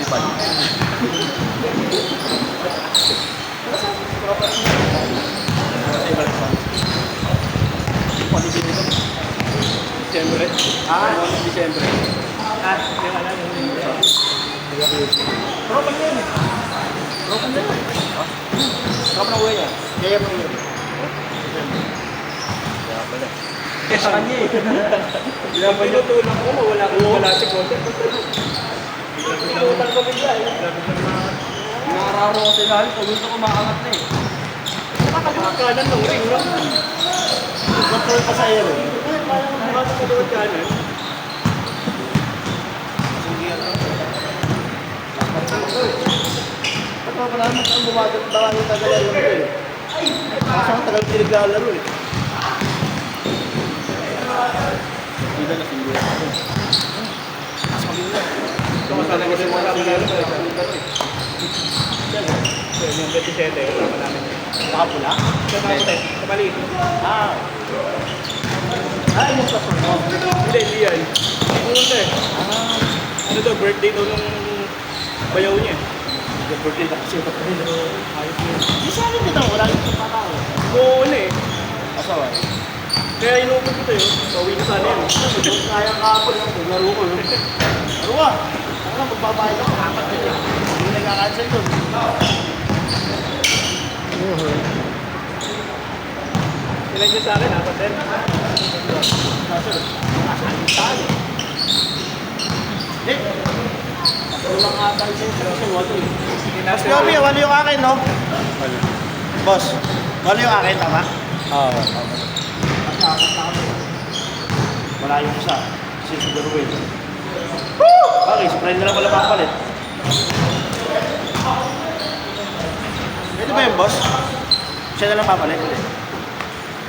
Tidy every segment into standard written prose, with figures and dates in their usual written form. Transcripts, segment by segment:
lipad. Sa iba rin pa. Pati dito. Disyembre. Disyembre. Yung alam yung Tropa na yun. Tropa na yun. Tropa na uwi yan. Kaya mo yun. Kaya pala. Kaya sa kanya eh. Pinutulong ko, wala si Conte. Pinutulong ko bigla eh. Nakaraw ko sila, pag gusto ko makangat na eh. Nakakalimutan kanan ng ring, no? Control pa sa air eh. Bakit mo doon kanan? Ba't pa pala naman ang bumagat bawang yung tagal-laro nito eh? Kaso ang tagal pinaglalaro eh. Hindi na single. Mas maganda. Ito mas talaga siya mga pinaglalaro eh. So, yung 27, kasama namin yun. Nakapula? Sa maliit. Yung kasama mo? Hindi yan. Hindi eh. Ano daw, birthday daw nung bayaw niya. Yung birthday na kasi ito pa rin. Ayos niya. Hindi sa akin nito, wala yung kapatao. Oo, ano eh. Asawa eh. Kaya inuupod ko tayo, pauwi na sana yan. Kaya kahapon lang, laro ko yun. Laro ka! Ako lang, magbabayad ako, kapat ka niya. Hindi nagkakancel doon. Ilan niya sa akin, apat din? Nasaan tayo? Hindi. Ako lang ata yung sensor kasi walo eh. Mas Yobi, walo yung akin, no? Walo. Boss, walo yung akin, tama? Oo. Kasi apat na kami. Wala yung isa. Kasi siguro eh. Bakit? Spray na lang pala papalit. Pwede ba yung boss? Siya na lang papalit.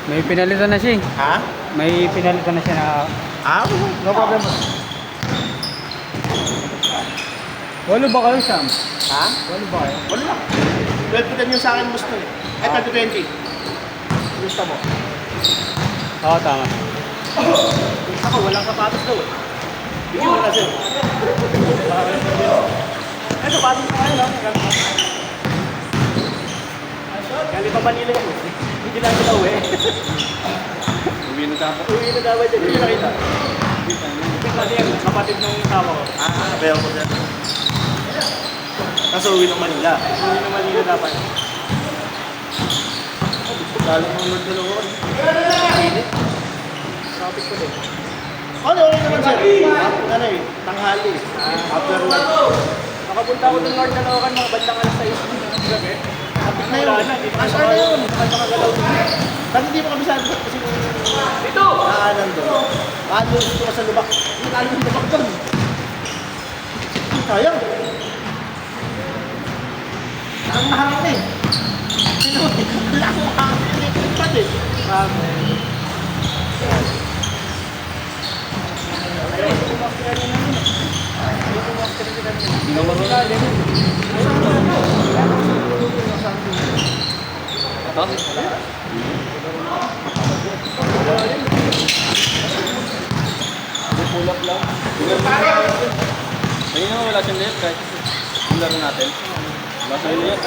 May pinalitan na siya. Ha? May pinalitan na siya na... No problem. Walo ba kayo, Sam? Ha? Walo ba kayo? Wala lang. 12 yung sa akin gusto eh. Ay, 20. Gusto mo? Oo, tama. Ako, walang sapatos daw eh. Bigyan mo na sir. Ay, sapatos na kayo lang. Kali pa Manila yan eh. Hindi lang sila uwi. Uwi na dapat dyan. Hindi nakita. Kasi yan, kapatid ng tama ko. Bayaw ko dyan. Kaso uwi ng Manila. Uwi ng Manila dapat. Lalo ng Lord na Lord. Init. Traffic ko din. Okay naman sir. Ano eh, tanghali. After lunch. Nakapunta ako ng Lord na Lord mga bandang alas 6 ng gabi. Kapit na yun. Asar na yun. Nakagalaw din. Kasi hindi mo kabisado kasi dito! Naanan doon. Ano dito ka sa lubak? Hindi ka alam yung lubak doon. Sayang. Ang mahangin na eh. Wala akong mahangin. Hindi ko ipad eh. Hindi naman magaling. Ito? Pulap lang. Ayun naman wala siyang layot kahit yung laro natin. Wala siyang layot.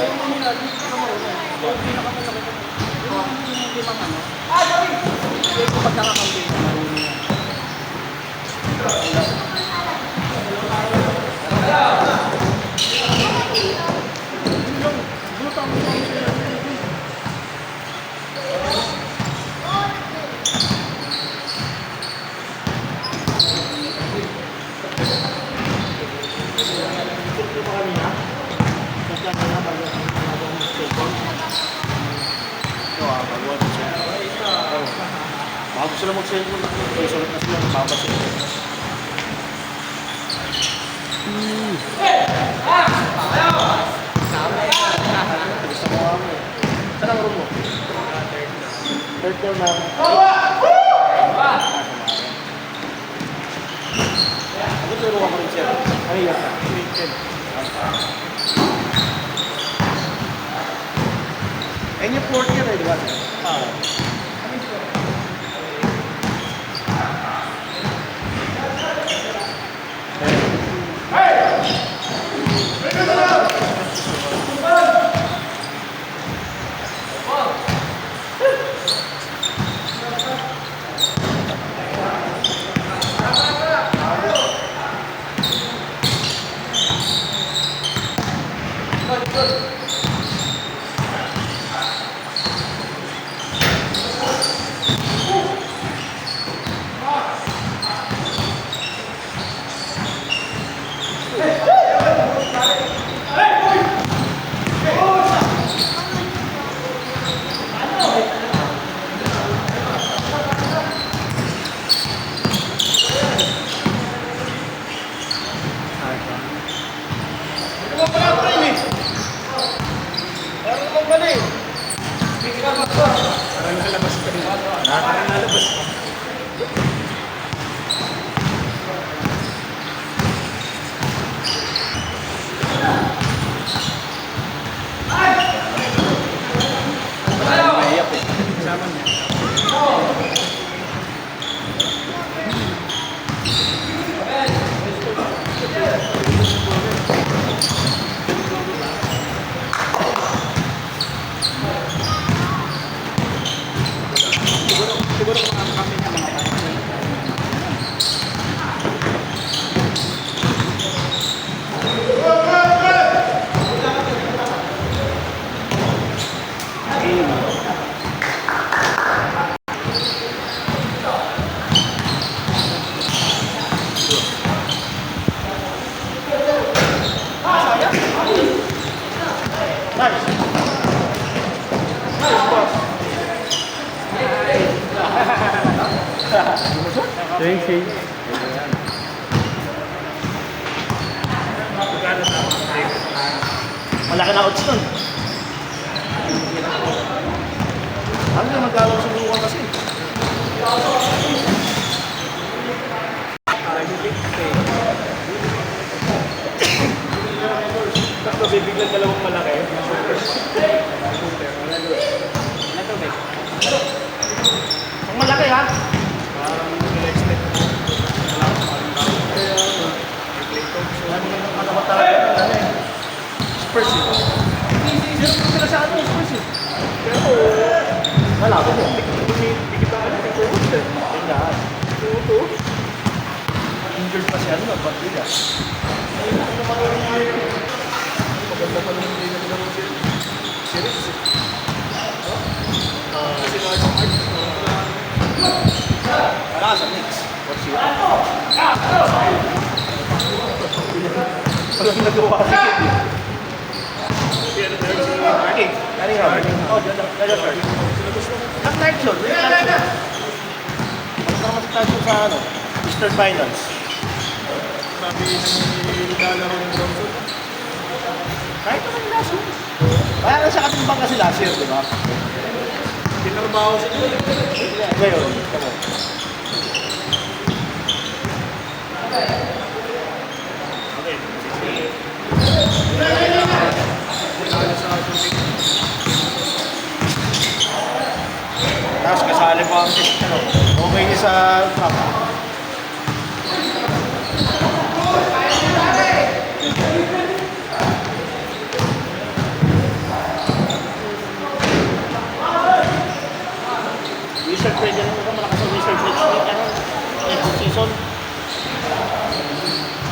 Bago sila mag-cellphone, sulit na sila, mababasin. Saan ang room mo? Third floor na. Ako turo ako rin siya. Ano yan? Ayun yung fourth year eh, di ba? Wala pa rin eh. Parang pala eh. Parang nakalabas ka rin. Parang nalabas ka. Mahiyak eh. Kasama niya. Siguro mga kami niya mga tayo. Thank you. Malaki na odds nun. Ano na magkawag sa buwan kasi? Tapos bibiglang dalawang malaki. Ang malaki ha? Parang nila-expect. Spurs eh. Zero po sila sa ano, Spurs eh. Pero, wala ko mo. Dikit ang ano, dikit ang ano. Tingnan. Ito. Injured pa siya, ano, ba't nila? Maganda pa naman din nila mo series eh. Kasi mga art. Para sa Knicks. What's your walang nagawa si Kid. Hardy. Oh, dyan sir. Nag-night yun. Magkakamas tayo sa ano, Eastern Finals. Sabi ng nilalaro ng Bronson. Kahit naman yung laso. Kaya nga siya katimbang kasi last year, di ba? Pinarbaho siya dito. Ngayon, kamo. Tapos kasali pa ang ano, okay niya sa trap. Wizard trade yan mo malakas ang Wizard trade next season.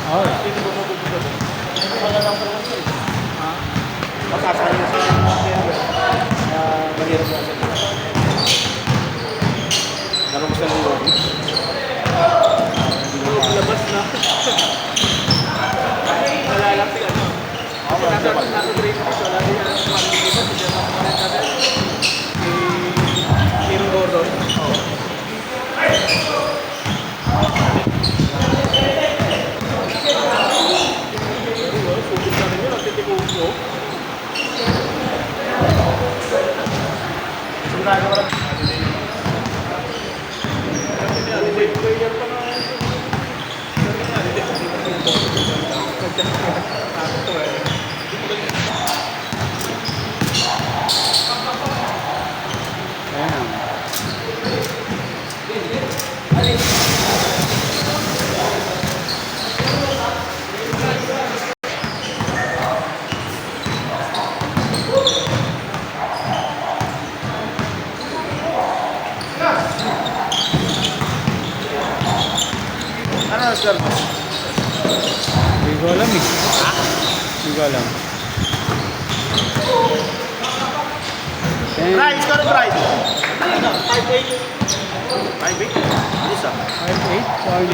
Oh. Hindi mo mabubuga doon. Wala lang pala siya. Ha? Masasali na siya ng mga player. Mahirap na siya. Naroon mo sa luwa. Labas na. Wala lang siya. Nasa grade ko siya. Lagi yan ang pag-ibig. Hindi na makalit natin. Kim Gordon. Ano ang score mo? Hindi ko alam eh. Ha? Hindi ko alam. Price, ikaw rin price. 5'8". 5'8"? Isa. 5'8", sorry.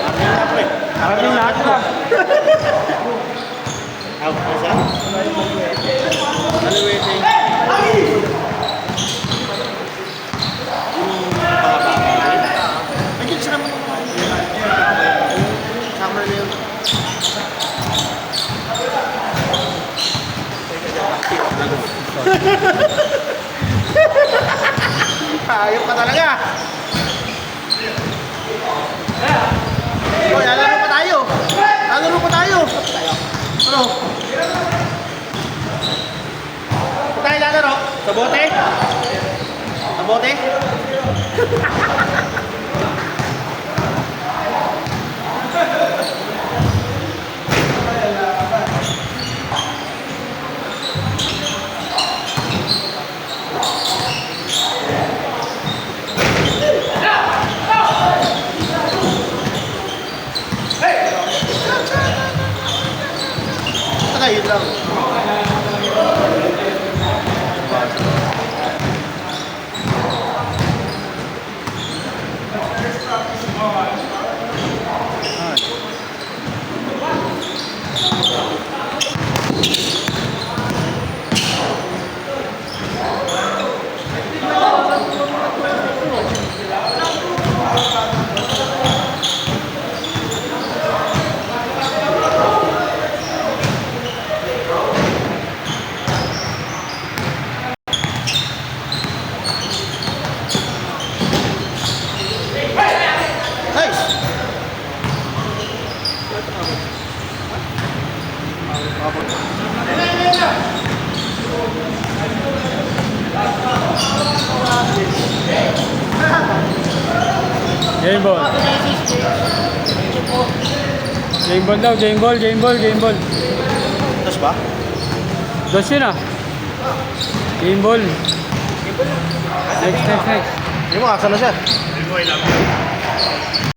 Armin na pre. Armin lahat na. Ako, isa. Kaliwete. Ayun, sila mo. Summer na yun. Ayun pa talaga. Hoy, lalaro pa tayo. Lalaro pa tayo. Ano? Saan tayo lalaro? Sa bote? Sa bote? Yun lang. Nice! Game ball. Game ball daw, game ball, game ball, game ball. Tapos ba? Dos yun ah. Game ball. Next. Hindi mo, asa na siya?